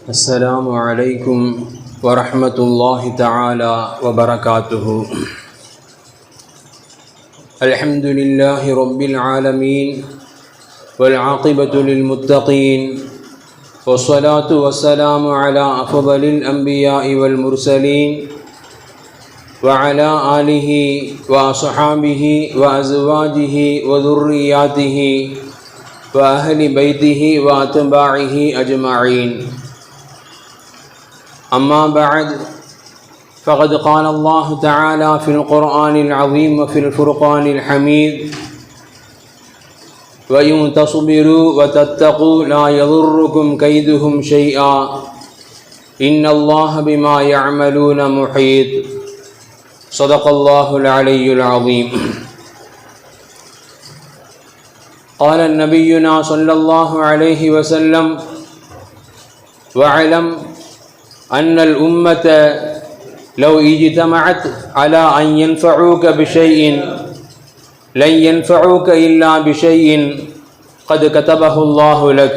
السلام عليكم ورحمة الله تعالى وبركاته. الحمد لله رب العالمين والعاقبة للمتقين والصلاة والسلام على أفضل الأنبياء والمرسلين وعلى آله وأصحابه وأزواجه وذرياته وأهل بيته وأتباعه أجمعين. أما بعد فقد قال الله تعالى في القرآن العظيم وفي الفرقان الحميد: وإن تصبروا وتتقوا لا يضركم كيدهم شيئا إن الله بما يعملون محيط. صدق الله العلي العظيم. قال نبينا صلى الله عليه وسلم: واعلم أن الأمة لو اجتمعت على أن ينفعوك بشيء لن ينفعوك إلا بشيء قد كتبه الله لك.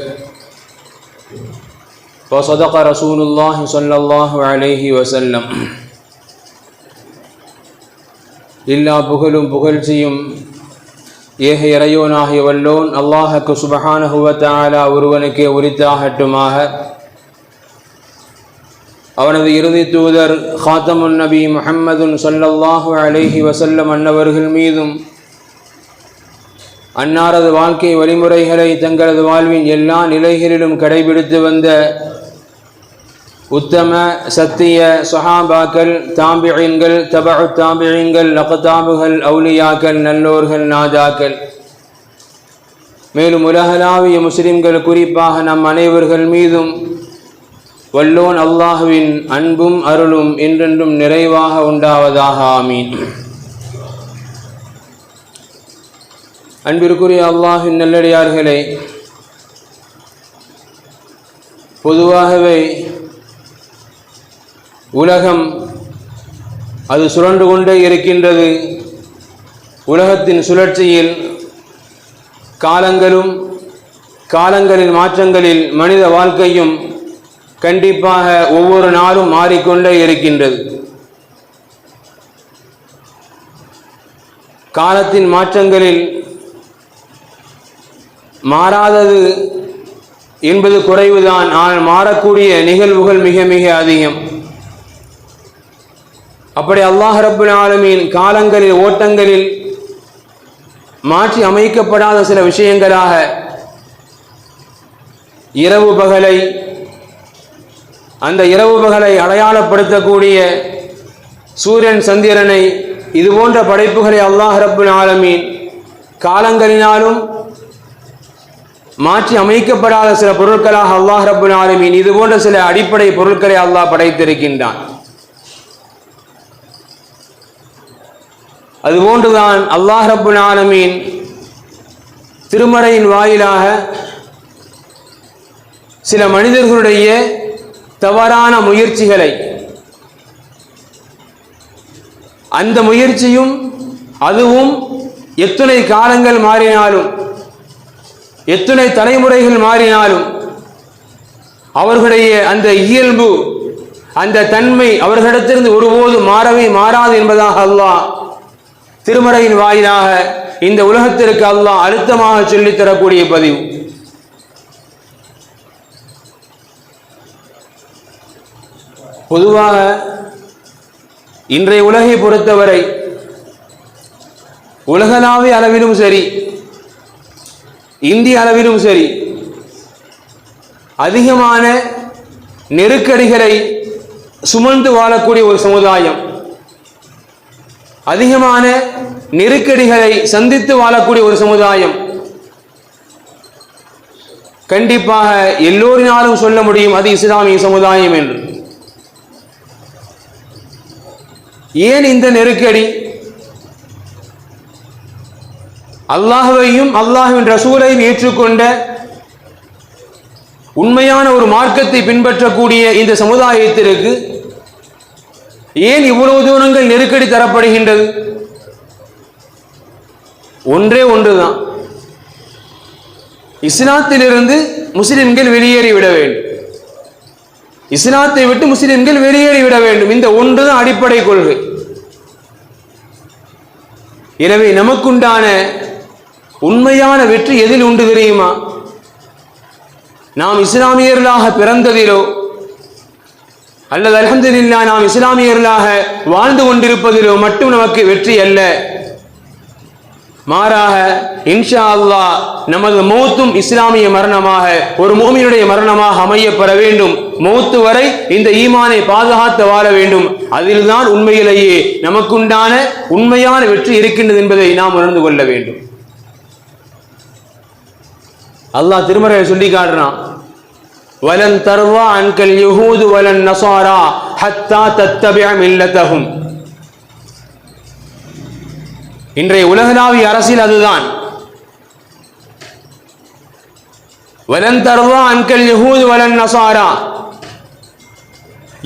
وصدق رسول الله صلى الله عليه وسلم. எல்லா புகழும் புகழ்ச்சியும் ஏக இறையோனாகிய வல்லோன் அல்லாஹ்வுக்கு சுப்ஹானஹு வ தஆலா ஒருவனுக்கே உரித்தாகட்டுமாக. அவனது இறுதி தூதர் ஹாத்தமுன் நபி முஹம்மதுன் ஸல்லல்லாஹு அலைஹி வஸல்லம் அன்னவர்கள் மீதும் அன்னாரது வாழ்க்கை வழிமுறைகளை தங்களது வாழ்வின் எல்லா நிலைகளிலும் கடைபிடித்து வந்த உத்தம சத்திய சஹாபாக்கள், தாபிஈன்கள், தபஉ தாபிஈன்கள், அக்தாபுகள், அவுலியாக்கள், நல்லோர்கள், நாதாக்கள், மேலும் உலகளாவிய முஸ்லிம்கள், குறிப்பாக நம் அனைவர்கள் மீதும் வல்லோன் அல்லாஹுவின் அன்பும் அருளும் என்றென்றும் நிறைவாக உண்டாவதாக. ஆமீன். அன்பிற்குரிய அல்லாஹ்வின் நல்லடியார்களே, பொதுவாகவே உலகம் அது சுழன்று கொண்டே இருக்கின்றது. உலகத்தின் சுழற்சியில் காலங்களின் மாற்றங்களில் மனித வாழ்க்கையும் கண்டிப்பாக ஒவ்வொரு நாளும் மாறிக்கொண்டே இருக்கின்றது. காலத்தின் மாற்றங்களில் மாறாதது என்பது குறைவுதான், ஆனால் மாறக்கூடிய நிகழ்வுகள் மிக மிக அதிகம். அப்படி அல்லாஹ் ரப்புல் ஆலமீன் காலங்களில் ஓட்டங்களில் மாற்றி அமைக்கப்படாத சில விஷயங்களாக அந்த இரவு பகலை அடையாளப்படுத்தக்கூடிய சூரியன், சந்திரனை, இது போன்ற படைப்புகளை அல்லாஹ் ரப்புல் ஆலமீன் காலங்களினாலும் மாற்றி அமைக்கப்படாத சில பொருட்களாக அல்லாஹ் ரப்புல் ஆலமீன் இது போன்ற சில அடிப்படை பொருட்களை அல்லாஹ் படைத்திருக்கின்றான். அதுபோன்றுதான் அல்லாஹ் ரப்புல் ஆலமீன் திருமறையின் வாயிலாக சில மனிதர்களுடைய தவறான முயற்சிகளை, அந்த முயற்சியும் அதுவும் எத்தனை காலங்கள் மாறினாலும், எத்தனை தலைமுறைகள் மாறினாலும் அவர்களுடைய அந்த இயல்பு, அந்த தன்மை அவர்களிடத்திலிருந்து ஒருபோதும் மாறாது என்பதாக அல்லாஹ் திருமறையின் வாயிலாக இந்த உலகத்திற்கு அல்லாஹ் அழுத்தமாக சொல்லித்தரக்கூடிய பதிவு. பொதுவாக இன்றைய உலகை பொறுத்தவரை உலகளாவிய அளவிலும் சரி, இந்திய அளவிலும் சரி, அதிகமான நெருக்கடிகளை சுமந்து வாழக்கூடிய ஒரு சமுதாயம், அதிகமான நெருக்கடிகளை சந்தித்து வாழக்கூடிய ஒரு சமுதாயம். கண்டிப்பாக எல்லோரினாலும் சொல்ல முடியும் அது இஸ்லாமிய சமுதாயம் என்று. ஏன் இந்த நெருக்கடி? அல்லாஹ்வையும் அல்லாஹ்வின் ரசூலையும் ஏற்றுக்கொண்ட உண்மையான ஒரு மார்க்கத்தை பின்பற்றக்கூடிய இந்த சமுதாயத்திற்கு ஏன் இவ்வளவு தூரங்கள் நெருக்கடி தரப்படுகின்றது? ஒன்றே ஒன்றுதான், இஸ்லாத்திலிருந்து முஸ்லிம்கள் வெளியேறிவிட வேண்டும். இஸ்லாத்தை விட்டு முஸ்லிம்கள் வெளியேறிவிட வேண்டும். இந்த ஒன்றுதான் அடிப்படை கொள்கை. எனவே நமக்குண்டான உண்மையான வெற்றி எதில் உண்டு தெரியுமா? நாம் இஸ்லாமியர்களாக பிறந்ததிலோ அல்லது அல்ஹம்துலில்லாஹ் நாம் இஸ்லாமியர்களாக வாழ்ந்து கொண்டிருப்பதிலோ மட்டும் நமக்கு வெற்றி அல்ல. மாறாக இன்ஷா அல்லாஹ் நமது மௌத்தும் இஸ்லாமிய மரணமாக, ஒரு முஃமினுடைய மரணமாக அமையப்பெற வேண்டும். மௌத்து வரை இந்த ஈமானை பாதுகாத்து வாழ வேண்டும். அதில்தான் உண்மையிலேயே நமக்குண்டான உண்மையான வெற்றி இருக்கின்றது என்பதை நாம் உணர்ந்து கொள்ள வேண்டும். அல்லாஹ் திருமறையை சொல்லி காட்டுறான், வலன் தர்வா அன்கல் யஹூது வலன் நஸாரா ஹத்தா தத்தபிஅ மில்லதஹும். இன்றைய உலகளாவிய அரசியல் அதுதான். வலன் தர்வா அன்கல் யஹூது வலன் நஸாரா,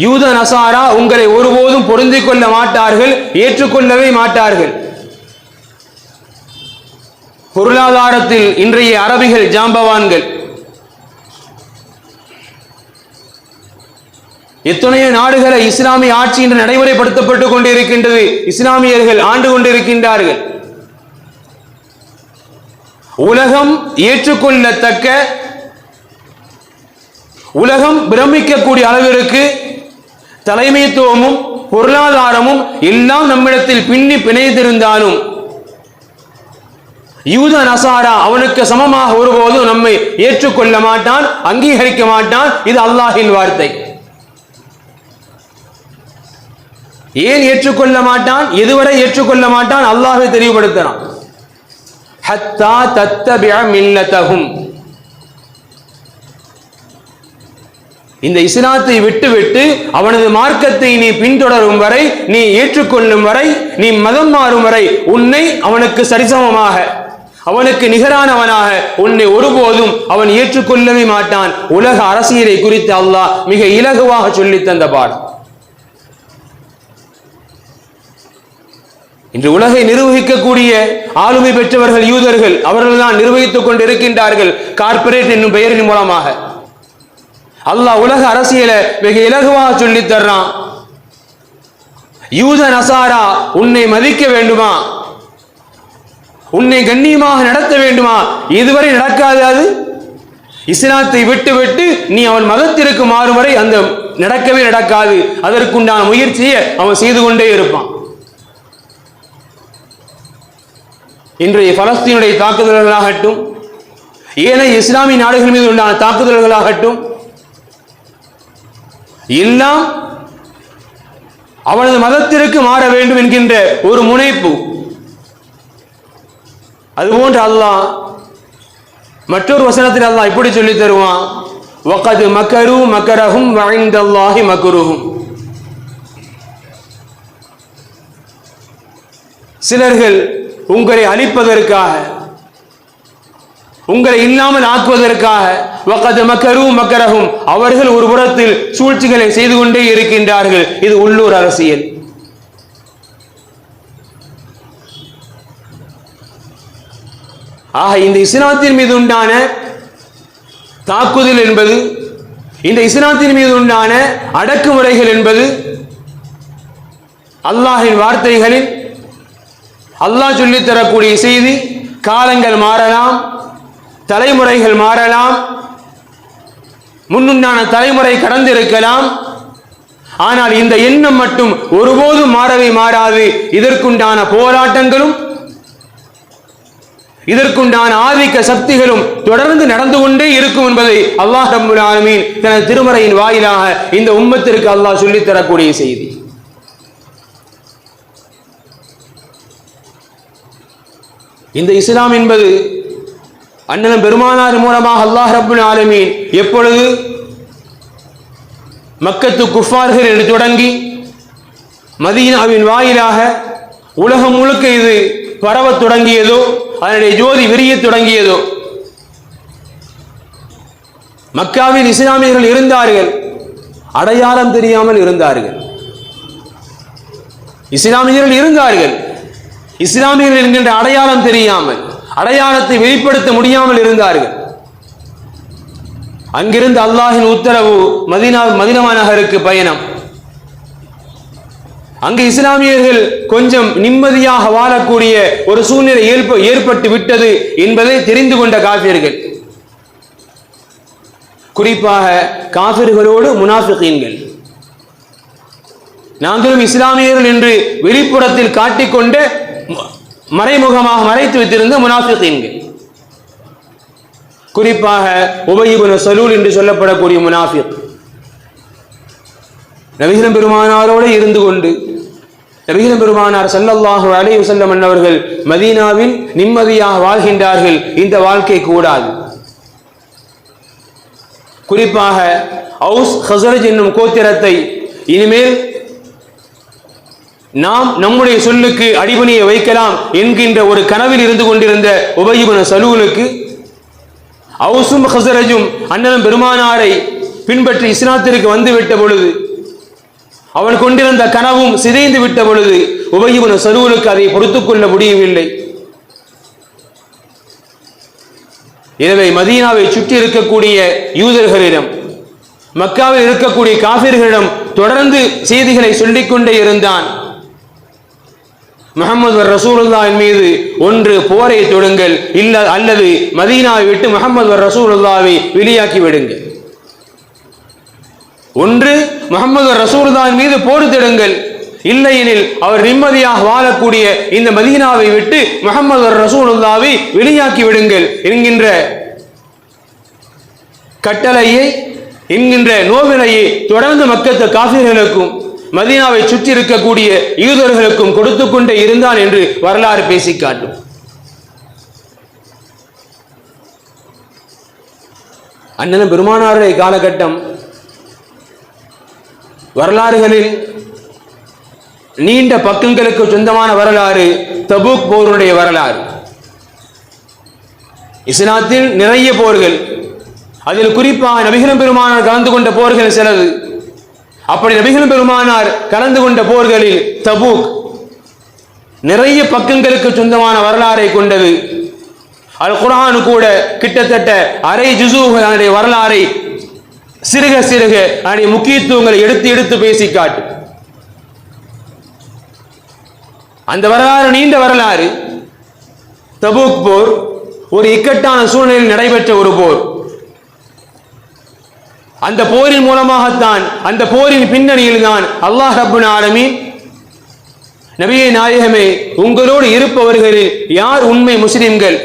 யூத நசாரா உங்களை ஒருபோதும் பொருந்திக் கொள்ள மாட்டார்கள், ஏற்றுக்கொள்ளவே மாட்டார்கள். பொருளாதாரத்தில் இன்றைய அரபிகள் ஜாம்பவான்கள். எத்தனையோ நாடுகளை இஸ்லாமிய ஆட்சி இன்று நடைமுறைப்படுத்தப்பட்டுக் கொண்டிருக்கின்றது. இஸ்லாமியர்கள் ஆண்டு கொண்டிருக்கின்றார்கள். உலகம் ஏற்றுக்கொள்ளத்தக்க, உலகம் பிரமிக்கக்கூடிய அளவிற்கு தலைமைத்துவமும் பொருளாதாரமும் எல்லாம் நம்மிடத்தில் பின்னி பிணைந்திருந்தாலும் யூத நசாரா அவனுக்கு சமமாக ஒருபோதும் நம்மை ஏற்றுக்கொள்ள மாட்டான், அங்கீகரிக்க மாட்டான். இது அல்லாஹ்வின் வார்த்தை. ஏன் ஏற்றுக்கொள்ள மாட்டான், எதுவரை ஏற்றுக்கொள்ள மாட்டான், அல்லாஹ்வை தெளிவுபடுத்துறான். ஹத்தா தத்தபிஅ மில்லதஹும். இந்த இஸ்லாத்தை விட்டுவிட்டு அவனது மார்க்கத்தை நீ பின்தொடரும் வரை, நீ ஏற்றுக்கொள்ளும் வரை, நீ மதம் மாறும் வரை உன்னை அவனுக்கு சரிசமமாக, அவனுக்கு நிகரானவனாக உன்னை ஒருபோதும் அவன் ஏற்றுக்கொள்ளவே மாட்டான். உலக அரசியலை குறித்து அல்லாஹ் மிக இலகுவாக சொல்லித் தந்த பாடம். இன்று உலகை நிர்வகிக்கக்கூடிய ஆளுமை பெற்றவர்கள் யூதர்கள். அவர்கள்தான் நிர்வகித்துக் கொண்டிருக்கின்றார்கள் கார்ப்பரேட் என்னும் பெயரின் மூலமாக. அல்லாஹ் உலக அரசியலை மிக இலகுவாக சொல்லித் தர்றான். யூத நசாரா உன்னை மதிக்க வேண்டுமா, உன்னை கண்ணியமாக நடத்த வேண்டுமா, இதுவரை நடக்காது. அது இஸ்லாத்தை விட்டு விட்டு நீ அவன் மதத்திற்கு மாறும் வரை அந்த நடக்கவே நடக்காது. அதற்குண்டான முயற்சியை அவன் செய்து கொண்டே இருப்பான். இன்றைய பலஸ்தீனுடைய தாக்குதல்களாகட்டும், ஏனைய இஸ்லாமிய நாடுகள் மீது உண்டான தாக்குதல்களாகட்டும், எல்லாம் அவனது மதத்திற்கு மாற வேண்டும் என்கின்ற ஒரு முனைப்பு. அதுபோன்று அல்லாஹ் மற்றொரு வசனத்தில் அல்லாஹ் இப்படி சொல்லி தருவான், வகத் மக்கரு மக்கரஹும் வஇந்தல்லாஹி மக்ருஹும். சிலர்கள் உங்களை அழிப்பதற்காக, உங்களை இல்லாமல் ஆக்குவதற்காக, வகத் மக்கரு மக்கரஹும், அவர்கள் ஒரு புறத்தில் சூழ்ச்சிகளை செய்து கொண்டே இருக்கின்றார்கள். இது உள்ளூர் அரசியல். ஆக இந்த இஸ்லாத்தின் மீது உண்டான தாக்குதல் என்பது, இந்த இஸ்லாத்தின் மீது உண்டான அடக்குமுறைகள் என்பது அல்லாஹ்வின் வார்த்தைகளில் அல்லாஹ் சொல்லித் தரக்கூடிய செய்தி. காலங்கள் மாறலாம், தலைமுறைகள் மாறலாம், முன்னுண்டான தலைமுறை கடந்திருக்கலாம். ஆனால் இந்த எண்ணம் மட்டும் ஒருபோதும் மாறவே மாறாது. இதற்குண்டான போராட்டங்களும் இதற்குண்டான ஆதிக்க சக்திகளும் தொடர்ந்து நடந்து கொண்டே இருக்கும் என்பதை அல்லாஹ் ரப்பல் ஆலமீன் தனது திருமறையின் வாயிலாக இந்த உம்மத்திற்கு அல்லாஹ் சொல்லித் தரக்கூடிய செய்தி. இந்த இஸ்லாம் என்பது அண்ணன் பெருமானார் மூலமாக அல்லாஹ் ரப்பல் ஆலமீன் எப்பொழுது மக்கத்து குஃபார்கள் என்று தொடங்கி மதீனாவின் வாயிலாக உலகம் முழுக்க இது பரவத் தொடங்கியதோ, அதனுடைய ஜோதி விரிய தொடங்கியதோ, மக்காவில் இஸ்லாமியர்கள் இருந்தார்கள், அடையாளம் தெரியாமல் இருந்தார்கள். இஸ்லாமியர்கள் இருந்தார்கள், இஸ்லாமியர்கள் என்கின்ற அடையாளம் தெரியாமல், அடையாளத்தை வெளிப்படுத்த முடியாமல் இருந்தார்கள். அங்கிருந்து அல்லாஹின் உத்தரவு மதீனா நகருக்கு பயணம். அங்கு இஸ்லாமியர்கள் கொஞ்சம் நிம்மதியாக வாழக்கூடிய ஒரு சூழ்நிலை ஏற்பட்டு விட்டது என்பதை தெரிந்து கொண்ட காஃபிர்கள், குறிப்பாக காஃபிர்களோடு முனாஃபிகீன்கள், நாங்களும் இஸ்லாமியர்கள் என்று வெளிப்புறத்தில் காட்டிக்கொண்ட மறைமுகமாக மறைத்து வைத்திருந்த முனாஃபிகீன்கள், குறிப்பாக உபய் இப்னு சலூல் என்று சொல்லப்படக்கூடிய முனாஃபிக், நபிகள் பெருமானாரோடு இருந்து கொண்டு நபிகள் பெருமானார் ஸல்லல்லாஹு அலைஹி வஸல்லம் அவர்கள் மதீனாவில் நிம்மதியாக வாழ்கின்றார்கள். இந்த வாழ்க்கை கூடாது. குறிப்பாக அவுஸ் ஹஸரஜ் என்னும் கோத்திரத்தை இனிமேல் நாம் நம்முடைய சொல்லுக்கு அடிபணியை வைக்கலாம் என்கின்ற ஒரு கனவில் இருந்து கொண்டிருந்த உபய் இப்னு சலூலுக்கு அவுஸும் ஹஸரஜும் அண்ணனும் பெருமானாரை பின்பற்றி இஸ்லாத்திற்கு வந்துவிட்ட பொழுது, அவன் கொண்டிருந்த கனவும் சிதைந்து விட்ட பொழுது உபய் இப்னு சலூலுக்கு அதை பொறுத்துக் கொள்ள முடியவில்லை. எனவே மதீனாவை சுற்றி இருக்கக்கூடிய யூதர்களிடம், மக்காவில் இருக்கக்கூடிய காஃபிர்களிடம் தொடர்ந்து செய்திகளை சொல்லிக்கொண்டே இருந்தான். முஹம்மது ரசூலுல்லாஹின் மீது ஒன்று போரை தொடுங்கள், அல்லது மதீனாவை விட்டு முஹம்மது ரசூலுல்லாஹை வெளியாக்கி விடுங்கள். ஒன்று முஹம்மது ரசூலுல்லாஹின் மீது போர் தொடுங்கள், இல்லையெனில் அவர் நிம்மதியாக வாழக்கூடிய இந்த மதீனாவை விட்டு முஹம்மது ரசூலுல்லாஹை வெளியாக்கி விடுங்கள் என்கின்ற கட்டளையை, என்கின்ற நோவினையை தொடர்ந்து மக்கத்து காஃபிர்களுக்கும் மதீனாவை சுற்றி இருக்கக்கூடிய யூதர்களுக்கும் கொடுத்து கொண்டே இருந்தான் என்று வரலாறு பேசி காட்டும். அண்ணன் பெருமானாருடைய காலகட்டம் வரலாறுகளில் நீண்ட பக்கங்களுக்கு சொந்தமான வரலாறு தபூக் போருடைய வரலாறு. இஸ்லாத்தில் நிறைய போர்கள், அதில் குறிப்பாக நபிகள் பெருமானார் கலந்து கொண்ட போர்கள் சிலது. அப்படி நபிகள் பெருமானார் கலந்து கொண்ட போர்களில் தபூக் நிறைய பக்கங்களுக்கு சொந்தமான வரலாறை கொண்டது. அல் குர்ஆன் கூட கிட்டத்தட்ட அரை ஜுஸுடைய வரலாறை சிறுக சிறுக அதனுடைய முக்கியத்துவங்களை எடுத்து எடுத்து பேசி காட்டு. அந்த வரலாறு நீண்ட வரலாறு. தபூக் போர் ஒரு இக்கட்டான சூழ்நிலையில் நடைபெற்ற ஒரு போர். அந்த போரின் மூலமாகத்தான், அந்த போரின் பின்னணியில் தான் அல்லாஹ் ரப்புல் ஆலமீன் நபியே நாயகமே, உங்களோடு இருப்பவர்களில் யார் உண்மை முஸ்லிம்கள்,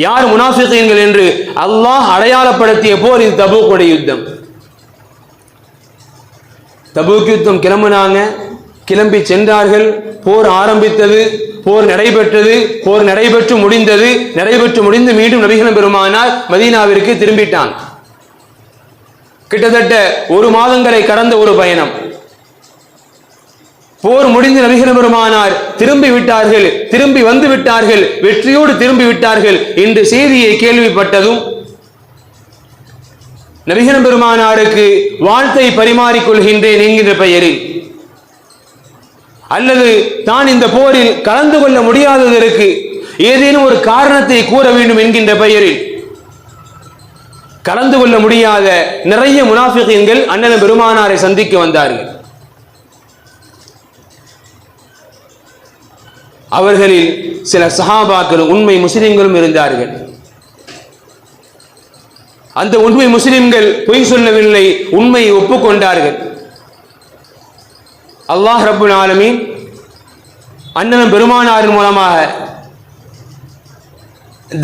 யார் முனாஃபிகீன்கள் என்று அல்லாஹ் அடையாளப்படுத்திய போர் இந்த தபூக்குடைய யுத்தம். தபூக் யுத்தம் கிளம்பினாங்க, கிளம்பி சென்றார்கள், போர் ஆரம்பித்தது, போர் நடைபெற்றது, போர் நடைபெற்று முடிந்தது, நடைபெற்று முடிந்து மீண்டும் நபிகள் பெருமானார் மதீனாவிற்கு திரும்பிட்டான். கிட்டத்தட்ட 1 மாதங்களை கடந்த ஒரு பயணம். போர் முடிந்து நபிகள் பெருமானார் திரும்பி விட்டார்கள், திரும்பி வந்து விட்டார்கள், வெற்றியோடு திரும்பி விட்டார்கள் என்று செய்தியை கேள்விப்பட்டதும் நபிகள் பெருமானாருக்கு வாழ்த்தை பரிமாறிக்கொள்கின்றேன் என்கின்ற பெயரில், அல்லது தான் இந்த போரில் கலந்து கொள்ள முடியாததற்கு ஏதேனும் ஒரு காரணத்தை கூற வேண்டும் என்கின்ற பெயரில் கலந்து கொள்ள முடியாத நிறைய முனாஃபிகீன்கள் அண்ணன் பெருமானாரை சந்திக்க வந்தார்கள். அவர்களில் சில சஹாபாக்களும் உண்மை முஸ்லிம்களும் இருந்தார்கள். அந்த உண்மை முஸ்லிம்கள் பொய் சொல்லவில்லை, உண்மையை ஒப்புக்கொண்டார்கள். அல்லாஹ் ரப்புல் ஆலமீன் அண்ணன் பெருமானாரின் மூலமாக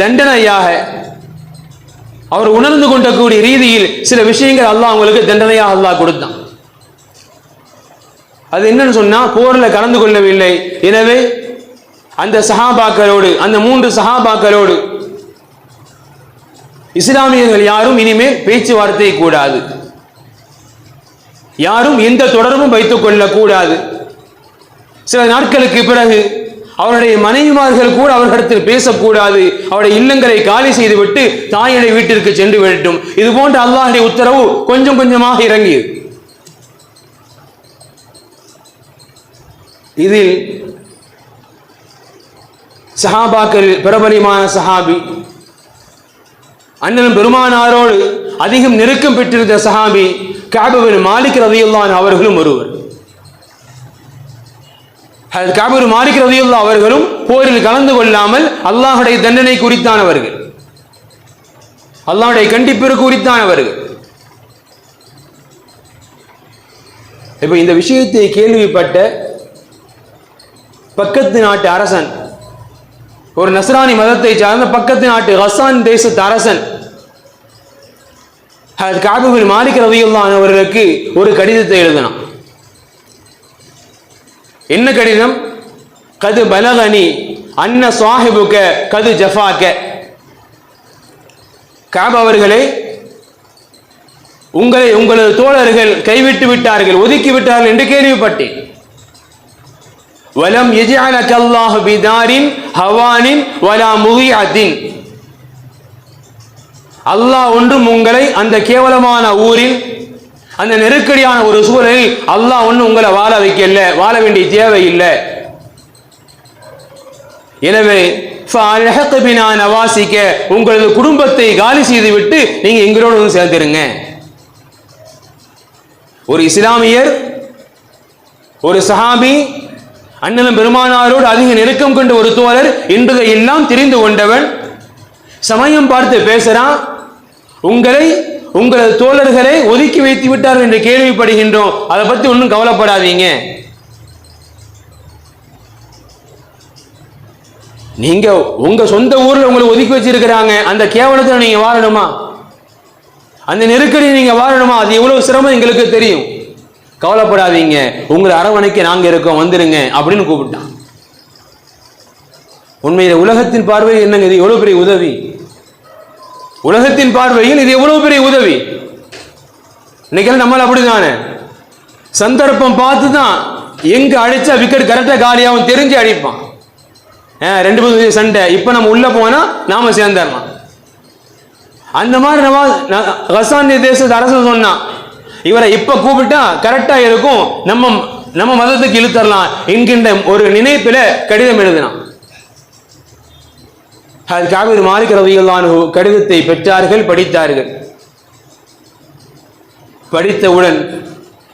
தண்டனையாக அவர் உணர்ந்து கொண்டக்கூடிய ரீதியில் சில விஷயங்கள் அல்லாஹ் அவங்களுக்கு தண்டனையாக அல்லாஹ் கொடுத்தான். அது என்னன்னு சொன்னா, போர்ல கலந்து கொள்ளவில்லை. எனவே அந்த சஹாபாக்களோடு, அந்த 3 சஹாபாக்களோடு இஸ்லாமியர்கள் யாரும் இனிமேல் பேச்சுவார்த்தை கூடாது, யாரும் எந்த தொடர்பும் வைத்துக் கொள்ளக்கூடாது. சில நாட்களுக்கு பிறகு அவருடைய மனைவிமார்கள் கூட அவர்களிடத்தில் பேசக்கூடாது, அவருடைய இல்லங்களை காலி செய்துவிட்டு தாயுடைய வீட்டிற்கு சென்று விடட்டும். இது போன்ற அல்லாஹ்வுடைய உத்தரவு கொஞ்சம் கொஞ்சமாக இறங்கியது. இதில் சஹாபாக்கள் பிரபலியமான சஹாபி அண்ணன் பெருமானாரோடு அதிகம் நெருக்கம் பெற்றிருந்த சஹாபி கஅப் பின் மாலிக் ரலியல்லாஹு அன்ஹு அவர்களும் ஒருவர். கஅப் பின் மாலிக் ரலியல்லாஹு அவர்களும் போரில் கலந்து கொள்ளாமல் அல்லாஹ்வுடைய தண்டனை குறித்தானவர்கள், அல்லாஹ்வுடைய கண்டிப்பிற்கு குறித்தானவர்கள். இப்ப இந்த விஷயத்தை கேள்விப்பட்ட பக்கத்து நாட்டு அரசன், ஒரு நஸ்ரானி மதத்தை சார்ந்த பக்கத்து நாட்டு கஸ்ஸான் தேசத்து அரசன் கஅப் பின் மாலிக் ரலியல்லாஹு அன்ஹு அவர்களுக்கு ஒரு கடிதத்தை எழுதினான். என்ன கடிதம்? கது பலகனி அன்ன சாஹிபுக கது ஜஃபாக. கஅப் அவர்களே, உங்களை உங்களது தோழர்கள் கைவிட்டு விட்டார்கள், ஒதுக்கி விட்டார்கள் என்று கேள்விப்பட்டேன். வலம் யஜஅலக அல்லாஹு பிதாரின் ஹவானின் வலா முகிஅத்தின். அல்லாஹ் ஒன்றும் உங்களை அந்த கேவலமான ஊரில், அந்த நெருக்கடியான ஒரு சூழலில் அல்லாஹ் ஒன்றும் உங்களை வாழ வைக்கல, வாழ வேண்டிய தேவை இல்லை. எனவே நவாசிக்க, உங்களது குடும்பத்தை காலி செய்துவிட்டு நீங்க எங்களோடு வந்து சேர்ந்துருங்க. ஒரு இஸ்லாமியர், ஒரு சஹாபி, அண்ணன் பெருமானாரோடு அதிக நெருக்கம் கொண்ட ஒரு தோழர் என்பதை எல்லாம் தெரிந்து கொண்டவன் சமயம் பார்த்து பேசுறான். உங்களது தோழர்களை ஒதுக்கி வைத்து விட்டார்கள் என்று கேள்விப்படுகின்றோம், அதை பத்தி ஒன்றும் கவலைப்படாதீங்க. நீங்க உங்க சொந்த ஊர்ல உங்களை ஒதுக்கி வச்சிருக்கிறாங்க, அந்த கேவலத்தை நீங்க வாழணுமா? அந்த நெருக்கடி நீங்க வாழணுமா? அது எவ்வளவு சிரமம் எங்களுக்கு தெரியும். கவலைப்படாதீங்க, உங்களை அரவணைக்க நாங்க இருக்கோம், வந்துருங்க அப்படின்னு கூப்பிட்டான். உண்மையில உலகத்தின் பார்வையில் என்னங்க இது எவ்வளவு பெரிய உதவி? உலகத்தின் பார்வையில் இது எவ்வளவு பெரிய உதவி. இன்னைக்கு நம்மள அப்படிதானே, சந்தர்ப்பம் பார்த்து தான் எங்க அடிச்சா விக்கெட் கரெக்டா காலியாகவும் தெரிஞ்சு அடிப்பான். 2 சண்டை, இப்ப நம்ம உள்ள போனா நாம சேர்ந்துடலாம். அந்த மாதிரி கஸ்ஸான் தேசத்து அரசன் சொன்னான், இவரை இப்ப கூப்பிட்டா கரெக்டா இருக்கும், நம்ம மதத்துக்கு இழுத்தரலாம் என்கின்ற ஒரு நினைப்பில கடிதம் எழுதினான். கஅப் பின் மாலிக் ரலியல்லாஹு அன்ஹு கடிதத்தை பெற்றார்கள், படித்தார்கள். படித்தவுடன்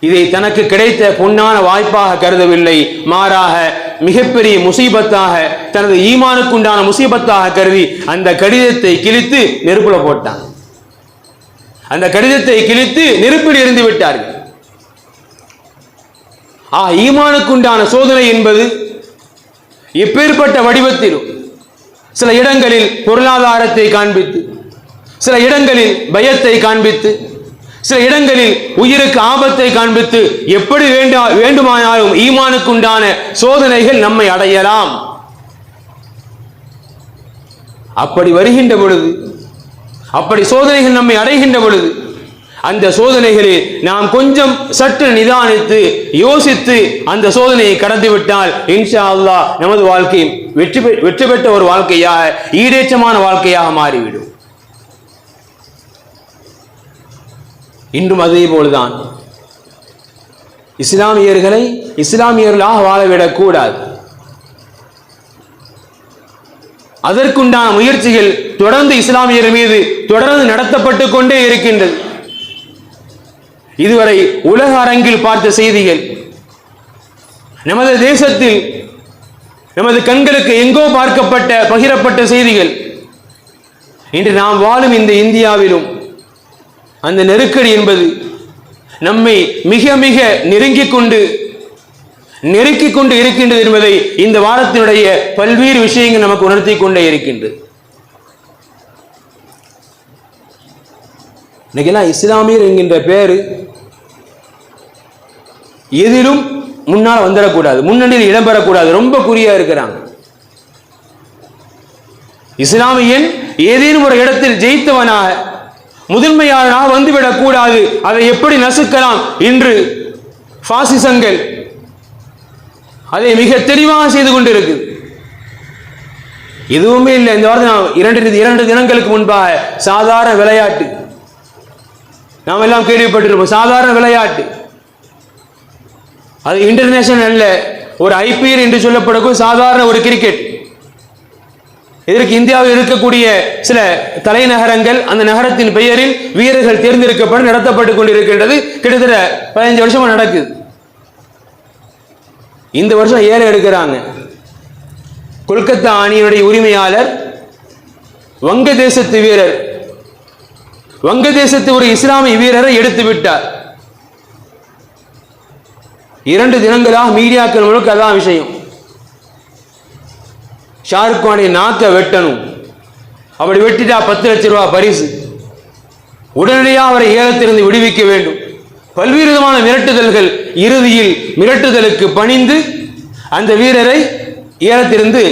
இதை தனக்கு கிடைத்த பொன்னான வாய்ப்பாக கருதவில்லை, மாறாக மிகப்பெரிய முசீபத்தாக, தனது ஈமானுக்குண்டான முசீபத்தாக கருதி அந்த கடிதத்தை கிழித்து நெருப்புல போட்டான். அந்த கடிதத்தை கிழித்து நெருப்பில் எரிந்து விட்டார்கள். ஈமானுக்குண்டான சோதனை என்பது எப்பேற்பட்ட வடிவத்திலும், சில இடங்களில் பொருளாதாரத்தை காண்பித்து, சில இடங்களில் பயத்தை காண்பித்து, சில இடங்களில் உயிருக்கு ஆபத்தை காண்பித்து, எப்படி வேண்டுமானாலும் ஈமானுக்குண்டான சோதனைகள் நம்மை அடையலாம். அப்படி வருகின்ற பொழுது, அப்படி சோதனைகள் நம்மை அடைகின்ற பொழுது, அந்த சோதனைகளில் நாம் கொஞ்சம் சற்று நிதானித்து யோசித்து அந்த சோதனையை கடந்துவிட்டால் இன்ஷா அல்லாஹ் நமது வாழ்க்கை வெற்றி பெற்ற ஒரு வாழ்க்கையாக, ஈடேற்றமான வாழ்க்கையாக மாறிவிடும். இன்றும் அதே போல்தான் இஸ்லாமியர்களை இஸ்லாமியர்களாக வாழவிடக் கூடாது. அதற்குண்டான முயற்சிகள் தொடர்ந்து இஸ்லாமியர் மீது தொடர்ந்து நடத்தப்பட்டு கொண்டே இருக்கின்றது. இதுவரை உலக அரங்கில் பார்த்த செய்திகள், நமது தேசத்தில் நமது கண்களுக்கு எங்கோ பார்க்கப்பட்ட பகிரப்பட்ட செய்திகள், இன்று நாம் வாழும் இந்த இந்தியாவிலும் அந்த நெருக்கடி என்பது நம்மை மிக மிக நெருக்கிக் கொண்டு இருக்கின்றது என்பதை இந்த வாரத்தினுடைய பல்வேறு விஷயங்கள் நமக்கு உணர்த்தி கொண்டே இருக்கின்றது. இன்னைக்கெல்லாம் இஸ்லாமியர் என்கின்ற பேரு எதிலும் முன்னால் வந்துடக்கூடாது, முன்னணியில் இடம்பெறக்கூடாது, ரொம்ப குறியா இருக்கிறாங்க. இஸ்லாமியன் ஏதேனும் ஒரு இடத்தில் ஜெயித்தவனாக, முதன்மையாளனாக வந்துவிடக் கூடாது. அதை எப்படி நசுக்கலாம் என்று பாசிசங்கள் அதை மிக தெளிவாக செய்து கொண்டிருக்கு. எதுவுமே இல்லை. இந்த வாரம் 2 தினங்களுக்கு முன்பாக சாதாரண விளையாட்டு நாம் எல்லாம் கேள்விப்பட்டிருப்போம். சாதாரண விளையாட்டு, அது இன்டர்நேஷனல் அல்ல, ஒரு IPL என்று சொல்லப்படக்கூடிய சாதாரண ஒரு கிரிக்கெட். இதற்கு இந்தியாவில் இருக்கக்கூடிய சில தலைநகரங்கள், அந்த நகரத்தின் பெயரில் வீரர்கள் தேர்ந்தெடுக்கப்பட்டு நடத்தப்பட்டுக் கொண்டிருக்கின்றது. கிட்டத்தட்ட 15 வருஷமா நடக்குது. இந்த வருஷம் 7 எடுக்கிறாங்க. கொல்கத்தா அணியினுடைய உரிமையாளர் வங்கதேசத்து வீரர், வங்கதேசத்து ஒரு இஸ்லாமிய வீரரை எடுத்து விட்டார். 2 தினங்களாக மீடியாக்கள் முழுக்க அதான் விஷயம். ஷாருக் கானை நாக்க வெட்டணும், அப்படி வெட்டிட்டா 10 லட்சம் ரூபாய் பரிசு, உடனடியாக அவரை ஏலத்திலிருந்து விடுவிக்க வேண்டும். பல்வேறு விதமான மிரட்டுதல்கள். இறுதியில் மிரட்டுதலுக்கு பணிந்து அந்த வீரரை ஏலத்திலிருந்து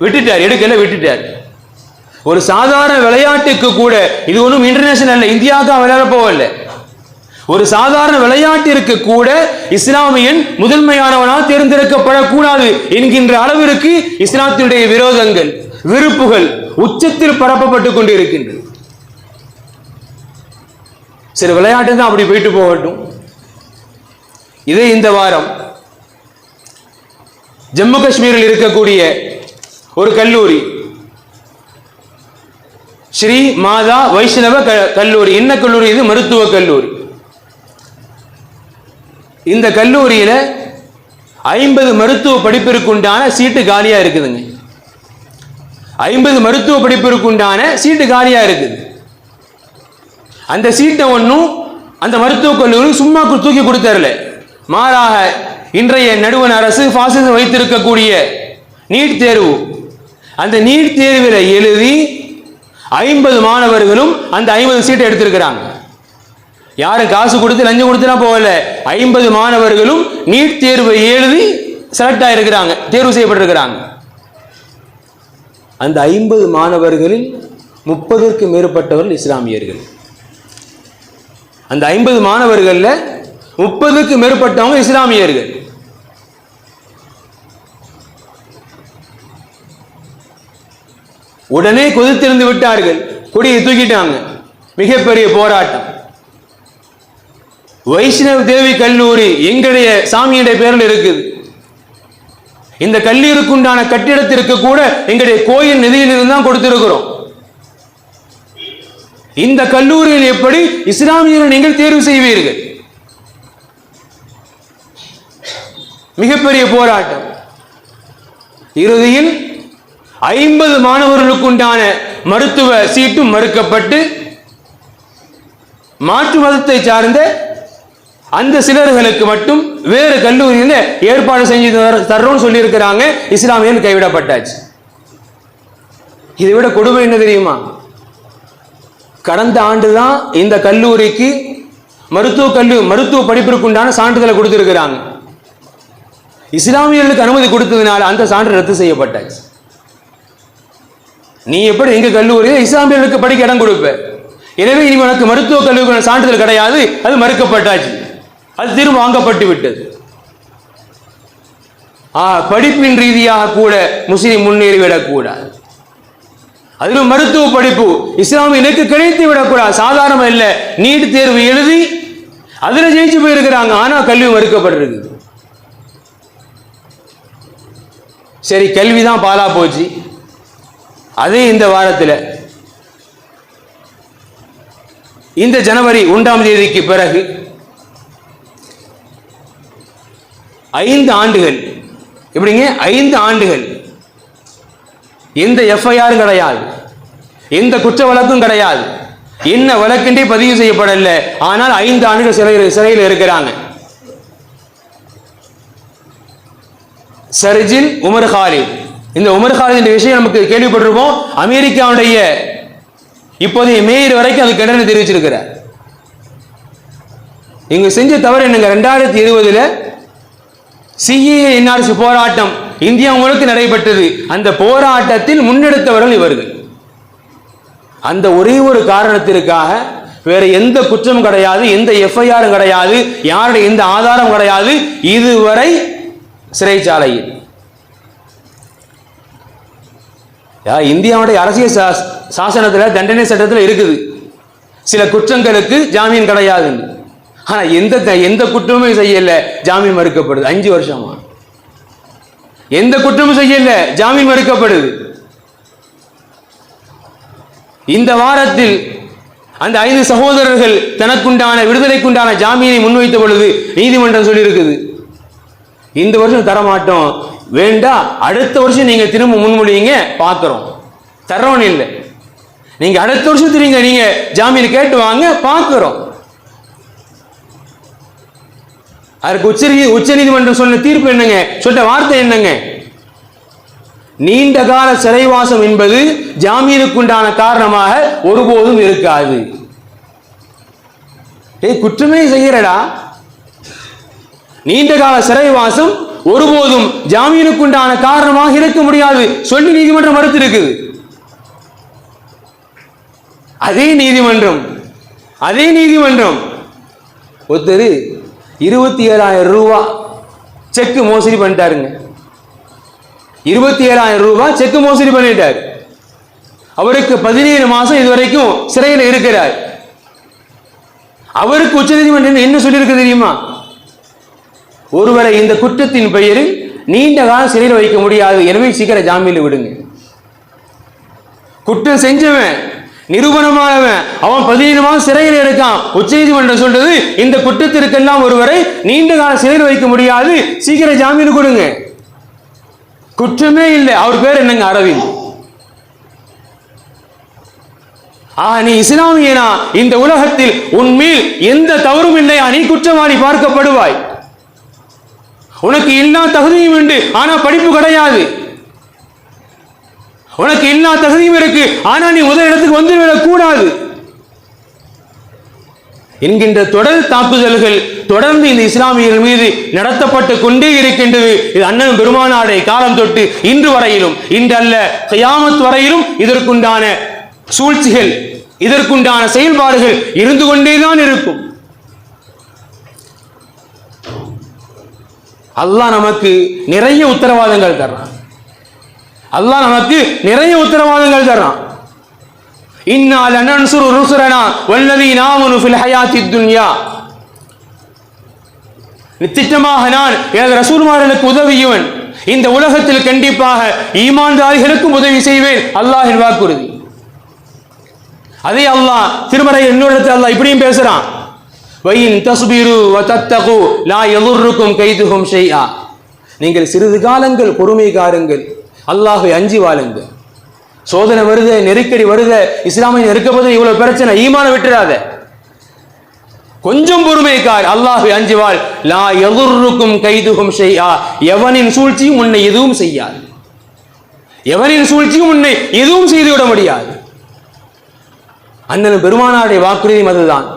விட்டுட்டார், எடுக்கல விட்டுட்டார். ஒரு சாதாரண விளையாட்டுக்கு கூட, இது ஒன்றும் இன்டர்நேஷனல், இந்தியாவுக்கு விளையாட போகல, ஒரு சாதாரண விளையாட்டிற்கு கூட இஸ்லாமியன் முதன்மையானவனால் தேர்ந்தெடுக்கப்படக்கூடாது என்கின்ற அளவிற்கு இஸ்லாத்தினுடைய விரோதங்கள், விருப்புகள் உச்சத்தில் பரப்பப்பட்டுக் கொண்டிருக்கின்றது. சரி, விளையாட்டு தான் அப்படி போயிட்டு போகட்டும். இதே இந்த வாரம் ஜம்மு காஷ்மீரில் இருக்கக்கூடிய ஒரு கல்லூரி, ஸ்ரீ மாதா வைஷ்ணவ கல்லூரி. என்ன கல்லூரி இது? மருத்துவ கல்லூரி. இந்த கல்லூரியில 50 மருத்துவ படிப்பிற்குண்டான சீட்டு காலியா இருக்குதுங்க. 50 மருத்துவ படிப்பிற்குண்டான சீட்டு காலியா இருக்குது. அந்த சீட்டை ஒன்றும் அந்த மருத்துவ கல்லூரி சும்மா தூக்கி கொடுத்தரல. மாறாக இன்றைய நடுவண் அரசு பாசிசம் வைத்திருக்கக்கூடிய நீட் தேர்வு, அந்த நீட் தேர்வில் எழுதி 50 மாணவர்களும் அந்த 50 சீட்டை எடுத்திருக்கிறாங்க. யாரும் காசு கொடுத்து லஞ்சம் கொடுத்துலாம் போகல. 50 மாணவர்களும் நீட் தேர்வை எழுதி செலக்ட் ஆயிருக்கிறாங்க, தேர்வு செய்யப்பட்டிருக்கிறாங்க. அந்த 50 மாணவர்களில் 30க்கு மேற்பட்டவர்கள் இஸ்லாமியர்கள். அந்த 50 மாணவர்கள்ல 30க்கு மேற்பட்டவங்க இஸ்லாமியர்கள். உடனே கொதித்திருந்து விட்டார்கள், கொடியை தூக்கிட்டாங்க. மிகப்பெரிய போராட்டம். வைஷ்ணவ தேவி கல்லூரி எங்களுடைய சாமியுடைய பேரில் இருக்குது. இந்த கல்லூரிக்குண்டான கட்டிடத்திற்கு கூட எங்களுடைய கோயில் நிதியிலிருந்து தான் கொடுத்திருக்கிறோம். இந்த கல்லூரியில் எப்படி இஸ்லாமியர்கள் நீங்கள் தேர்வு செய்வீர்கள்? மிகப்பெரிய போராட்டம். இறுதியில் 50 மாணவர்களுக்குண்டான மருத்துவ சீட்டும் மறுக்கப்பட்டு மாற்று மதத்தை சார்ந்த அந்த சிலர்களுக்கு மட்டும் வேறு கல்லூரியில் ஏற்பாடு செஞ்சு தர்றோம்னு சொல்லி இருக்கிறாங்க. இஸ்லாமியன் கைவிடப்பட்டாச்சு. இதை விட கொடுமை என்ன தெரியுமா? கடந்த ஆண்டு தான் இந்த கல்லூரிக்கு மருத்துவ படிப்பிற்குண்டான சான்றிதழை கொடுத்திருக்கிறாங்க. இஸ்லாமியர்களுக்கு அனுமதி கொடுத்ததுனால அந்த சான்று ரத்து செய்யப்பட்டாச்சு. நீ எப்படி எங்க கல்லூரியில் இஸ்லாமியர்களுக்கு படிக்க இடம் கொடுப்ப? எனவே இனி உனக்கு மருத்துவ கல்லூரி சான்றிதழ் கிடையாது, அது மறுக்கப்பட்டாச்சு, அது திரும்ப வாங்கப்பட்டு விட்டது. படிப்பின் ரீதியாக கூட முஸ்லிம் முன்னேறிவிடக் கூடாது. அதிலும் மருத்துவ படிப்பு இஸ்லாமியனுக்கு கிடைத்து விடக்கூடாது. சாதாரண இல்ல, நீட் தேர்வு எழுதி அதுல ஜெயிச்சு போயிருக்கிறாங்க, ஆனா கல்வி மறுக்கப்பட்டிருக்கு. சரி, கல்விதான் பாலா போச்சு. அதே இந்த வாரத்தில், இந்த ஜனவரி 1ஆம் தேதிக்கு பிறகு 5 ஆண்டுகள், எப்படிங்க 5 ஆண்டுகள் எந்த எஃப்ஐஆரும் கிடையாது, எந்த குற்ற வழக்கும் கிடையாது, என்ன வழக்கின்றே பதிவு செய்யப்படல. ஆனால் 5 ஆண்டுகள் சிறையில் இருக்கிறாங்க. சர்ஜில் உமர் காலித். இந்த உமர் காலித் விஷயம் நமக்கு கேள்விப்பட்டிருப்போம். அமெரிக்காவுடைய இப்போதைய மேயர் வரைக்கும் அது கண்டனம் தெரிவிச்சிருக்கிறார். இங்க செஞ்ச தவறு என்னங்க? 2020 சிஏஏ என்ஆர்சி போராட்டம் இந்தியா முழுக்க நடைபெற்றது. அந்த போராட்டத்தில் முன்னெடுத்தவர்கள் இவர்கள். அந்த ஒரே ஒரு காரணத்திற்காக வேற எந்த குற்றமும் கிடையாது, எந்த எஃப்ஐஆரும் கிடையாது, யாருடைய எந்த ஆதாரம் கிடையாது, இதுவரை சிறைச்சாலையில். இந்தியாவுடைய அரசியல் சாசனத்தில் தண்டனை சட்டத்தில் இருக்குது சில குற்றங்களுக்கு ஜாமீன் கிடையாது. ஆனா எந்த குற்றமுமே செய்யல, ஜாமீன் மறுக்கப்படுது. 5 வருஷமா எந்த குற்றமும் செய்யல, ஜாமீன் மறுக்கப்படுது. இந்த வாரத்தில் அந்த 5 சகோதரர்கள் தனக்குண்டான விடுதலைக்குண்டான ஜாமீனை முன்வைத்த பொழுது நீதிமன்றம் சொல்லியிருக்குது, இந்த வருஷம் தரமாட்டோம், வேண்டா அடுத்த வருஷம் நீங்க திரும்ப முன்மொழிங்க, பார்க்கிறோம். தரோன்னு இல்லை, நீங்க அடுத்த வருஷத்துக்கு நீங்க ஜாமீன் கேட்டு வாங்க, பார்க்கிறோம். அதற்கு உச்ச நீதிமன்றம் சொன்ன தீர்ப்பு என்னங்க, சொன்ன வார்த்தை என்னங்க? நீண்ட கால சிறைவாசம் என்பது ஜாமீனுக்குண்டான காரணமாக ஒருபோதும் இருக்காது. குற்றமே செய்யறடா, நீண்ட கால சிறைவாசம் ஒருபோதும் ஜாமீனுக்குண்டான காரணமாக இருக்க முடியாது சொல்லி நீதிமன்றம் மறுத்து இருக்குது. அதே நீதிமன்றம் ஒருத்தர் 27,000 ரூபாய் செக்கு மோசடி பண்ணிட்டாருங்க. 27,000 ரூபாய் செக்கு மோசடி பண்ணிட்டார். அவருக்கு 17 மாசம் இதுவரைக்கும் சிறையில் இருக்கிறார். அவருக்கு உச்சநீதிமன்றம் என்ன சொல்லியிருக்கு தெரியுமா? ஒருவரை இந்த குற்றத்தின் பெயரில் நீண்ட காலம் சிறையில் வைக்க முடியாது, எனவே சீக்கிரம் ஜாமீனில் விடுங்க. குற்றம் செஞ்சவன், நிரூபணமானவன், அவன் 17 மாதம் சிறையில் இருக்கான். உச்சநீதிமன்றம் சொல்றது இந்த குற்றத்திற்கெல்லாம் ஒருவரை நீண்ட காலம் சிறையில் வைக்க முடியாது, சீக்கிரம் ஜாமீன் கொடுங்க. குற்றமே இல்லை. அவர் பேர் என்னங்க? அரவிந்த். நீ இஸ்லாமியனா, இந்த உலகத்தில் உன்மேல் எந்த தவறும் இல்லையா, நீ குற்றவாளி பார்க்கப்படுவாய். உனக்கு எல்லா தகுதியும் உண்டு, ஆனா படிப்பு கிடையாது. உனக்கு எல்லா தகுதியும் இருக்கு, ஆனா நீ முதல் இடத்துக்கு வந்துவிடக் கூடாது என்கின்ற தொடர் தாக்குதல்கள் தொடர்ந்து இந்த இஸ்லாமியர்கள் மீது நடத்தப்பட்டு கொண்டே இருக்கின்றது. இது அண்ணன் பெருமானாரை காலம் தொட்டு இன்று வரையிலும், இன்றல்ல கியாமத் வரையிலும் இதற்குண்டான சூழ்ச்சிகள், இதற்குண்டான செயல்பாடுகள் இருந்து கொண்டேதான் இருக்கும். அல்லாஹ் நமக்கு நிறைய உத்தரவாதங்கள் தர்றான். இன்னா லனன்சுரு ருசுலனா வல்லதீன ஆமனு ஃபில் ஹயாத்தித் துன்யா. நிச்சயமாக நான் எனது ரசூல்மார்களுக்கு உதவியவன், இந்த உலகத்தில் கண்டிப்பாக ஈமான்தாரிகளுக்கும் உதவி செய்வேன், அல்லாஹ்வின் வாக்குறுதி. அதே அல்லாஹ் திருமறை இன்னொரு இடத்தில் அல்லாஹ் இப்படியும் பேசுறான், வயின் தஸ்பிரு வ தத்தகு லா யதுர்ருக்கும் கைதுஹும் ஷைஆ. நீங்கள் சிறிது காலங்கள் பொறுமை காருங்கள், அல்லாஹ்வை அஞ்சி வாழுங்கள். சோதனை வருது, நெருக்கடி வருது, இஸ்லாமை நெருக்கப்போது இவ்வளவு பிரச்சனை, ஈமான விட்டுறாத, கொஞ்சம் பொறுமைக்கார், அல்லாஹ்வை அஞ்சி வாழ். லா யதுர்ருக்கும் கைதுஹும் ஷைஆ. எவனின் சூழ்ச்சியும் உன்னை எதுவும் செய்யாது, எவனின் சூழ்ச்சியும் உன்னை எதுவும் செய்துவிட முடியாது. அண்ணன் பெருமானாருடைய வாக்குறுதியும் அதுதான்.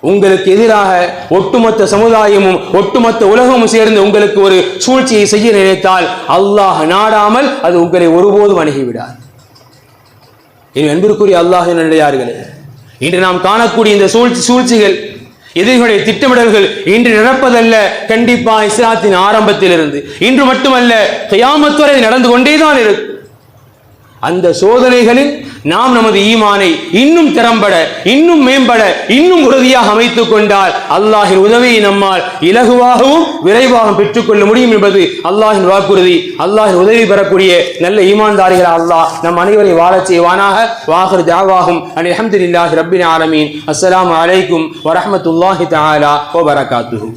உங்களுக்கு எதிராக ஒட்டுமொத்த சமுதாயமும் ஒட்டுமொத்த உலகமும் சேர்ந்து உங்களுக்கு ஒரு சூழ்ச்சியை செய்ய நினைத்தால் அல்லாஹ் நாடாமல் அது உங்களை ஒருபோதும் அணுகிவிடார். அன்பிற்குரிய அல்லாஹ்வின் நல்லடியார்களே, இன்று நாம் காணக்கூடிய இந்த சூழ்ச்சிகள், எதிரிகளுடைய திட்டமிடல்கள் இன்று நடப்பதல்ல. கண்டிப்பா இஸ்லாத்தின் ஆரம்பத்தில் இருந்து இன்று மட்டுமல்ல, கியாமத் வரை நடந்து கொண்டேதான் இருக்கும். அந்த சோதனைகளில் நாம் நமது ஈமானை இன்னும் திறம்பட, இன்னும் மேம்பட, இன்னும் உறுதியாக அமைத்துக் கொண்டால் அல்லாஹின் உதவியை நம்மால் இலகுவாகவும் விரைவாகவும் பெற்றுக்கொள்ள முடியும் என்பது அல்லாஹின் வாக்குறுதி. அல்லாஹின் உதவி பெறக்கூடிய நல்ல ஈமான்தாரிகள் அல்லாஹ் நம் அனைவரை வாழச் செய்வானாக. வாஹிர் தஅவாஹும் அல்ஹம்துலில்லாஹி ரப்பில் ஆலமீன். அஸ்ஸலாமு அலைக்கும் வரஹ்மத்துல்லாஹி தஆலா வ பரகாத்துஹு.